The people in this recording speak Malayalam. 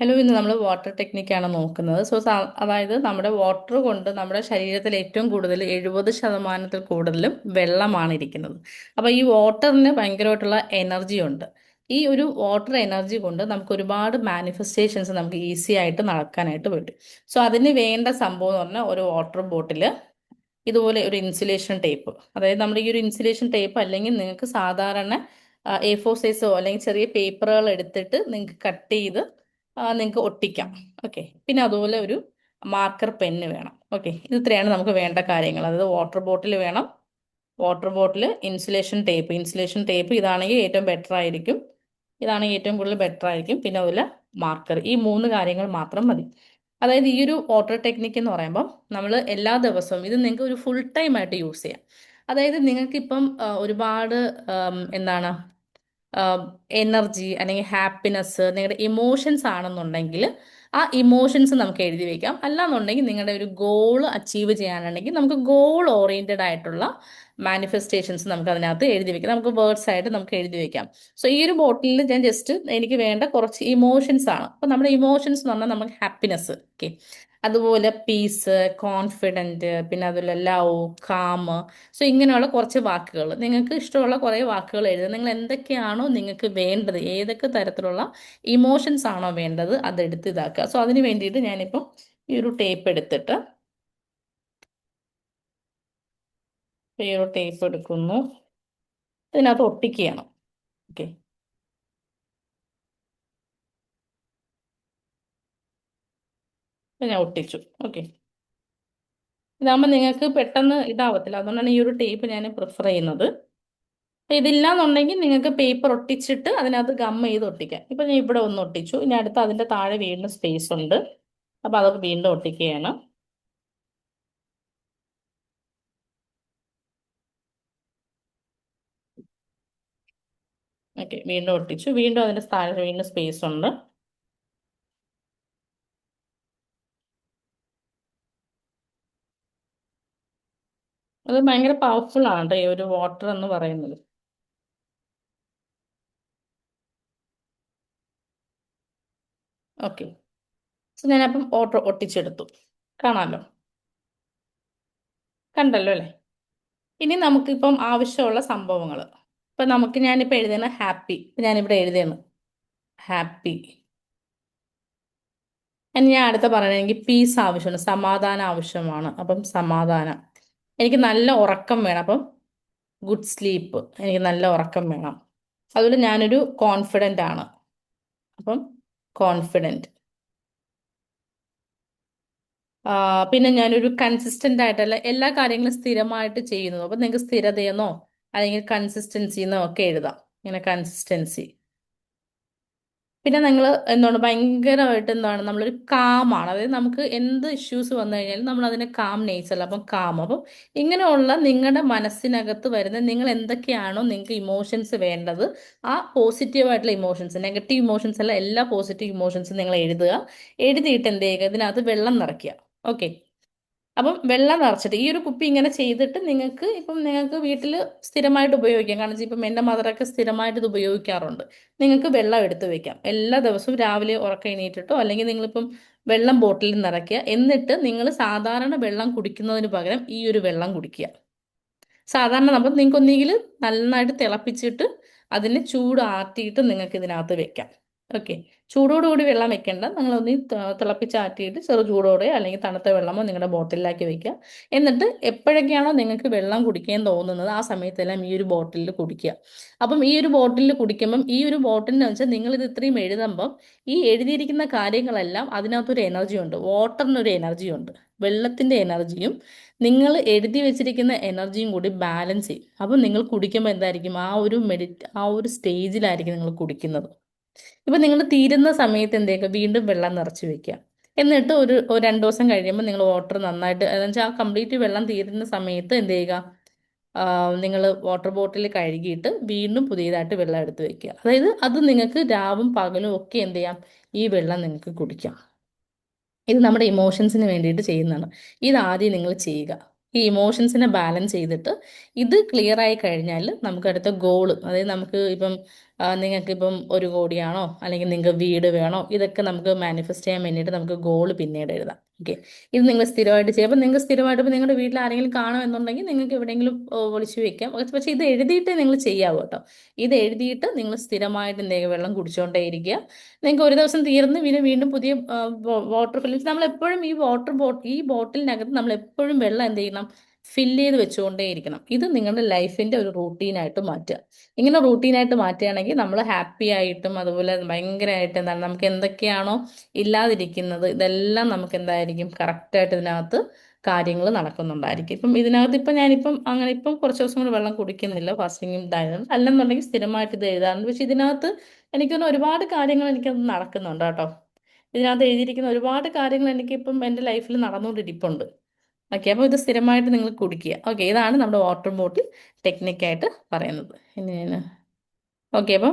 ഹലോ, ഇന്ന് നമ്മൾ വാട്ടർ ടെക്നിക്കാണ് നോക്കുന്നത്. അതായത് നമ്മുടെ വാട്ടർ കൊണ്ട് നമ്മുടെ ശരീരത്തിൽ ഏറ്റവും കൂടുതൽ 70% കൂടുതലും വെള്ളമാണ് ഇരിക്കുന്നത്. അപ്പോൾ ഈ വാട്ടറിന് ഭയങ്കരമായിട്ടുള്ള എനർജി ഉണ്ട്. ഈ ഒരു വാട്ടർ എനർജി കൊണ്ട് നമുക്ക് ഒരുപാട് മാനിഫെസ്റ്റേഷൻസ് നമുക്ക് ഈസി ആയിട്ട് നടക്കാനായിട്ട് പറ്റും. അതിന് വേണ്ട സംഭവം എന്ന് പറഞ്ഞാൽ ഒരു വാട്ടർ ബോട്ടിൽ, ഇതുപോലെ ഒരു ഇൻസുലേഷൻ ടേപ്പ്. അതായത് നമ്മുടെ ഈ ഒരു ഇൻസുലേഷൻ ടേപ്പ് അല്ലെങ്കിൽ നിങ്ങൾക്ക് സാധാരണ A4 സൈസോ അല്ലെങ്കിൽ ചെറിയ പേപ്പറുകൾ എടുത്തിട്ട് നിങ്ങൾക്ക് കട്ട് ചെയ്ത് നിങ്ങൾക്ക് ഒട്ടിക്കാം. ഓക്കെ, പിന്നെ അതുപോലെ ഒരു മാർക്കർ പെന്ന് വേണം. ഓക്കെ, ഇത് ഇത്രയാണ് നമുക്ക് വേണ്ട കാര്യങ്ങൾ. അതായത് വാട്ടർ ബോട്ടിൽ വേണം, വാട്ടർ ബോട്ടിൽ, ഇൻസുലേഷൻ ടേപ്പ് ഇതാണെങ്കിൽ ഏറ്റവും ബെറ്റർ ആയിരിക്കും. ഇതാണെങ്കിൽ ഏറ്റവും കൂടുതൽ ബെറ്റർ ആയിരിക്കും. പിന്നെ അതുപോലെ മാർക്കർ, ഈ മൂന്ന് കാര്യങ്ങൾ മാത്രം മതി. അതായത് ഈ ഒരു വാട്ടർ ടെക്നിക്ക് എന്ന് പറയുമ്പോൾ നമ്മൾ എല്ലാ ദിവസവും ഇത് നിങ്ങൾക്ക് ഒരു ഫുൾ ടൈം ആയിട്ട് യൂസ് ചെയ്യാം. അതായത് നിങ്ങൾക്കിപ്പം ഒരുപാട് എന്താണ് എനർജി അല്ലെങ്കിൽ ഹാപ്പിനെസ്, നിങ്ങളുടെ ഇമോഷൻസ് ആണെന്നുണ്ടെങ്കിൽ ആ ഇമോഷൻസ് നമുക്ക് എഴുതി വെക്കാം. അല്ലാന്നുണ്ടെങ്കിൽ നിങ്ങളുടെ ഒരു ഗോൾ അച്ചീവ് ചെയ്യാനുണ്ടെങ്കിൽ നമുക്ക് ഗോൾ ഓറിയന്റഡ് ആയിട്ടുള്ള മാനിഫെസ്റ്റേഷൻസ് നമുക്ക് അതിനകത്ത് എഴുതി വെക്കാം. നമുക്ക് വേർഡ്സ് ആയിട്ട് നമുക്ക് എഴുതി വെക്കാം. ഈ ഒരു ബോട്ടിലിൽ ഞാൻ ജസ്റ്റ് എനിക്ക് വേണ്ട കുറച്ച് ഇമോഷൻസ് ആണ്. അപ്പൊ നമ്മുടെ ഇമോഷൻസ് എന്ന് പറഞ്ഞാൽ നമുക്ക് ഹാപ്പിനെസ്, ഓക്കെ, അതുപോലെ പീസ്, കോൺഫിഡൻറ്റ്, പിന്നെ അതുപോലെ ലവ്, കാം. ഇങ്ങനെയുള്ള കുറച്ച് വാക്കുകൾ, നിങ്ങൾക്ക് ഇഷ്ടമുള്ള കുറേ വാക്കുകൾ എഴുതുക. നിങ്ങൾ എന്തൊക്കെയാണോ നിങ്ങൾക്ക് വേണ്ടത്, ഏതൊക്കെ തരത്തിലുള്ള ഇമോഷൻസ് ആണോ വേണ്ടത്, അതെടുത്ത് ഇതാക്കുക. അതിന് വേണ്ടിയിട്ട് ഞാനിപ്പം ഈ ഒരു ടേപ്പ് എടുത്തിട്ട് ഈ ഒരു ടേപ്പ് എടുക്കുന്നു, ഇതിനകത്ത് ഒട്ടിക്കുകയാണ്. ഓക്കെ, ഞാൻ ഒട്ടിച്ചു. ഓക്കെ, ഇതാകുമ്പോൾ നിങ്ങൾക്ക് പെട്ടെന്ന് ഇതാവത്തില്ല. അതുകൊണ്ടാണ് ഈ ഒരു ടേപ്പ് ഞാൻ പ്രിഫർ ചെയ്യുന്നത്. ഇതില്ലാന്നുണ്ടെങ്കിൽ നിങ്ങൾക്ക് പേപ്പർ ഒട്ടിച്ചിട്ട് അതിനകത്ത് ഗം ചെയ്ത് ഒട്ടിക്കാം. ഇപ്പൊ ഞാൻ ഇവിടെ ഒന്ന് ഒട്ടിച്ചു. ഇനി അടുത്ത് അതിന്റെ താഴെ വീണ്ടും സ്പേസ് ഉണ്ട്. അപ്പൊ അതൊക്കെ വീണ്ടും ഒട്ടിക്കുകയാണ്. ഓക്കെ, വീണ്ടും ഒട്ടിച്ചു. വീണ്ടും അതിന്റെ താഴെ വീണ്ടും സ്പേസ് ഉണ്ട്. അത് ഭയങ്കര പവർഫുൾ ആണ് ട്ടോ ഈ ഒരു വാട്ടർ എന്ന് പറയുന്നത്. ഓക്കെ, ഞാനപ്പം ഓട്ടോ ഒട്ടിച്ചെടുത്തു. കാണാമല്ലോ, കണ്ടല്ലോ അല്ലേ? ഇനി നമുക്കിപ്പം ആവശ്യമുള്ള സംഭവങ്ങൾ. ഇപ്പൊ ഞാനിപ്പോ എഴുതുന്ന ഹാപ്പി. ഞാനിവിടെ എഴുതുന്നു ഹാപ്പി. ഇനി ഞാൻ അടുത്ത പറയണത് എനിക്ക് പീസ് ആവശ്യമാണ്, സമാധാനം ആവശ്യമാണ്. അപ്പം സമാധാനം. എനിക്ക് നല്ല ഉറക്കം വേണം. അപ്പം ഗുഡ് സ്ലീപ്പ്, എനിക്ക് നല്ല ഉറക്കം വേണം. അതുപോലെ ഞാനൊരു കോൺഫിഡൻ്റ് ആണ്. അപ്പം കോൺഫിഡൻറ്റ്. പിന്നെ ഞാനൊരു കൺസിസ്റ്റന്റ് ആയിട്ടല്ല എല്ലാ കാര്യങ്ങളും സ്ഥിരമായിട്ട് ചെയ്യുന്നു. അപ്പം നിങ്ങൾക്ക് സ്ഥിരതയെന്നോ അല്ലെങ്കിൽ കൺസിസ്റ്റൻസി എന്നോ ഒക്കെ എഴുതാം. ഇങ്ങനെ കൺസിസ്റ്റൻസി. പിന്നെ നിങ്ങൾ എന്താണ് ഭയങ്കരമായിട്ട് എന്താണ് നമ്മളൊരു കാമാണ്. അതായത് നമുക്ക് എന്ത് ഇഷ്യൂസ് വന്നു കഴിഞ്ഞാലും നമ്മൾ അതിനെ കാം നേച്ചറല്ല. അപ്പം കാം. അപ്പം ഇങ്ങനെയുള്ള നിങ്ങളുടെ മനസ്സിനകത്ത് വരുന്ന നിങ്ങൾ എന്തൊക്കെയാണോ നിങ്ങൾക്ക് ഇമോഷൻസ് വേണ്ടത്, ആ പോസിറ്റീവ് ആയിട്ടുള്ള ഇമോഷൻസ്, നെഗറ്റീവ് ഇമോഷൻസ് അല്ല, എല്ലാ പോസിറ്റീവ് ഇമോഷൻസും നിങ്ങൾ എഴുതുക. എഴുതിയിട്ട് എന്ത് ചെയ്യുക, ഇതിനകത്ത് വെള്ളം നിറയ്ക്കുക. ഓക്കെ, അപ്പം വെള്ളം നിറച്ചിട്ട് ഈ ഒരു കുപ്പി ഇങ്ങനെ ചെയ്തിട്ട് നിങ്ങൾക്ക് വീട്ടിൽ സ്ഥിരമായിട്ട് ഉപയോഗിക്കാം. കാരണം വെച്ചാൽ ഇപ്പം എൻ്റെ മദറൊക്കെ സ്ഥിരമായിട്ട് ഇത് ഉപയോഗിക്കാറുണ്ട്. നിങ്ങൾക്ക് വെള്ളം എടുത്ത് വെക്കാം. എല്ലാ ദിവസവും രാവിലെ ഉറക്കം എണീറ്റിട്ടോ അല്ലെങ്കിൽ നിങ്ങളിപ്പം വെള്ളം ബോട്ടിലിൽ നിറയ്ക്കുക. എന്നിട്ട് നിങ്ങൾ സാധാരണ വെള്ളം കുടിക്കുന്നതിന് പകരം ഈ ഒരു വെള്ളം കുടിക്കുക. സാധാരണ നിങ്ങൾക്ക് ഒന്നുകിൽ നന്നായിട്ട് തിളപ്പിച്ചിട്ട് അതിനെ ചൂടാറ്റിയിട്ട് നിങ്ങൾക്ക് ഇതിനകത്ത് വെക്കാം. ഓക്കെ, ചൂടോടുകൂടി വെള്ളം വെക്കേണ്ട. നിങ്ങളൊന്ന് തിളപ്പിച്ചാറ്റിയിട്ട് ചെറു ചൂടോടെ അല്ലെങ്കിൽ തണുത്ത വെള്ളമോ നിങ്ങളുടെ ബോട്ടിലാക്കി വെക്കുക. എന്നിട്ട് എപ്പോഴൊക്കെയാണോ നിങ്ങൾക്ക് വെള്ളം കുടിക്കാൻ തോന്നുന്നത് ആ സമയത്തെല്ലാം ഈ ഒരു ബോട്ടിലിൽ കുടിക്കുക. അപ്പം ഈ ഒരു ബോട്ടിലിൽ കുടിക്കുമ്പം ഈ ഒരു ബോട്ടിലിന് വെച്ചാൽ നിങ്ങളിത് ഇത്രയും എഴുതുമ്പം ഈ എഴുതിയിരിക്കുന്ന കാര്യങ്ങളെല്ലാം അതിനകത്തൊരു എനർജി ഉണ്ട്. വാട്ടറിനൊരു എനർജി ഉണ്ട്, വെള്ളത്തിന്റെ എനർജിയും നിങ്ങൾ എഴുതി വെച്ചിരിക്കുന്ന എനർജിയും കൂടി ബാലൻസ് ചെയ്യും. അപ്പം നിങ്ങൾ കുടിക്കുമ്പോൾ എന്തായിരിക്കും, ആ ഒരു സ്റ്റേജിലായിരിക്കും നിങ്ങൾ കുടിക്കുന്നത്. ഇപ്പം നിങ്ങൾ തീരുന്ന സമയത്ത് എന്തേക്കുക, വീണ്ടും വെള്ളം നിറച്ച് വെക്കുക. എന്നിട്ട് ഒരു 2 ദിവസം കഴിയുമ്പോൾ നിങ്ങൾ വാട്ടർ നന്നായിട്ട്, എന്ന് വെച്ചാൽ ആ കംപ്ലീറ്റ് വെള്ളം തീരുന്ന സമയത്ത് എന്ത് ചെയ്യുക, നിങ്ങൾ വാട്ടർ ബോട്ടിൽ കഴുകിയിട്ട് വീണ്ടും പുതിയതായിട്ട് വെള്ളം എടുത്ത് വെക്കുക. അതായത് അത് നിങ്ങൾക്ക് രാവും പകലും ഒക്കെ എന്ത് ചെയ്യാം, ഈ വെള്ളം നിങ്ങൾക്ക് കുടിക്കാം. ഇത് നമ്മുടെ ഇമോഷൻസിന് വേണ്ടിയിട്ട് ചെയ്യുന്നതാണ്. ഇത് ആദ്യം നിങ്ങൾ ചെയ്യുക. ഈ ഇമോഷൻസിനെ ബാലൻസ് ചെയ്തിട്ട് ഇത് ക്ലിയർ ആയി കഴിഞ്ഞാൽ നമുക്ക് അടുത്ത ഗോള്, അതായത് നമുക്ക് ഇപ്പം നിങ്ങൾക്കിപ്പം 1 കോടിയാണോ അല്ലെങ്കിൽ നിങ്ങൾക്ക് വീട് വേണോ, ഇതൊക്കെ നമുക്ക് മാനിഫെസ്റ്റ് ചെയ്യാൻ വേണ്ടിയിട്ട് നമുക്ക് ഗോൾ പിന്നീട് എഴുതാം. ഓക്കെ, ഇത് നിങ്ങൾ സ്ഥിരമായിട്ട് ചെയ്യുക. അപ്പം നിങ്ങൾക്ക് സ്ഥിരമായിട്ട് ഇപ്പം നിങ്ങളുടെ വീട്ടിൽ ആരെങ്കിലും കാണുമെന്നുണ്ടെങ്കിൽ നിങ്ങൾക്ക് എവിടെയെങ്കിലും ഒളിച്ചു വെക്കാം. പക്ഷേ ഇത് എഴുതിയിട്ടേ നിങ്ങൾ ചെയ്യാവൂ കേട്ടോ. ഇത് എഴുതിയിട്ട് നിങ്ങൾ സ്ഥിരമായിട്ട് എന്തെങ്കിലും വെള്ളം കുടിച്ചുകൊണ്ടേ ഇരിക്കുക. നിങ്ങൾക്ക് ഒരു ദിവസം തീർന്ന് പിന്നെ വീണ്ടും പുതിയ വാട്ടർ ഫില്ലിങ്സ്, നമ്മൾ എപ്പോഴും ഈ ബോട്ടിലിനകത്ത് നമ്മൾ എപ്പോഴും വെള്ളം എന്ത് ചെയ്യണം, ഫില്ല് ചെയ്ത് വെച്ചുകൊണ്ടേ ഇരിക്കണം. ഇത് നിങ്ങളുടെ ലൈഫിന്റെ ഒരു റൂട്ടീനായിട്ട് മാറ്റുക. ഇങ്ങനെ റൂട്ടീനായിട്ട് മാറ്റുകയാണെങ്കിൽ നമ്മൾ ഹാപ്പി ആയിട്ടും അതുപോലെ ഭയങ്കരമായിട്ട് എന്താണ് നമുക്ക് എന്തൊക്കെയാണോ ഇല്ലാതിരിക്കുന്നത് ഇതെല്ലാം നമുക്ക് എന്തായിരിക്കും, കറക്റ്റായിട്ട് ഇതിനകത്ത് കാര്യങ്ങൾ നടക്കുന്നുണ്ടായിരിക്കും. ഇപ്പം ഇതിനകത്ത് ഇപ്പം ഞാനിപ്പം അങ്ങനെ ഇപ്പം കുറച്ച് ദിവസം കൂടി വെള്ളം കുടിക്കുന്നില്ല, ഫാസ്റ്റിങ്ങും ഇതായിരുന്നു. അല്ലെന്നുണ്ടെങ്കിൽ സ്ഥിരമായിട്ട് ഇത് എഴുതാറുണ്ട്. പക്ഷെ ഇതിനകത്ത് എനിക്ക് തോന്നുന്നു ഒരുപാട് കാര്യങ്ങൾ എനിക്കത് നടക്കുന്നുണ്ട് കേട്ടോ. ഇതിനകത്ത് എഴുതിയിരിക്കുന്ന ഒരുപാട് കാര്യങ്ങൾ എനിക്കിപ്പം എൻ്റെ ലൈഫിൽ നടന്നുകൊണ്ടിരിപ്പുണ്ട്. ഓക്കെ, അപ്പോൾ ഇത് സ്ഥിരമായിട്ട് നിങ്ങൾ കുടിക്കുക. ഓക്കെ, ഇതാണ് നമ്മുടെ വാട്ടർ ബോട്ടിൽ ടെക്നിക്കായിട്ട് പറയുന്നത്. ഇനി ഓക്കെ, അപ്പം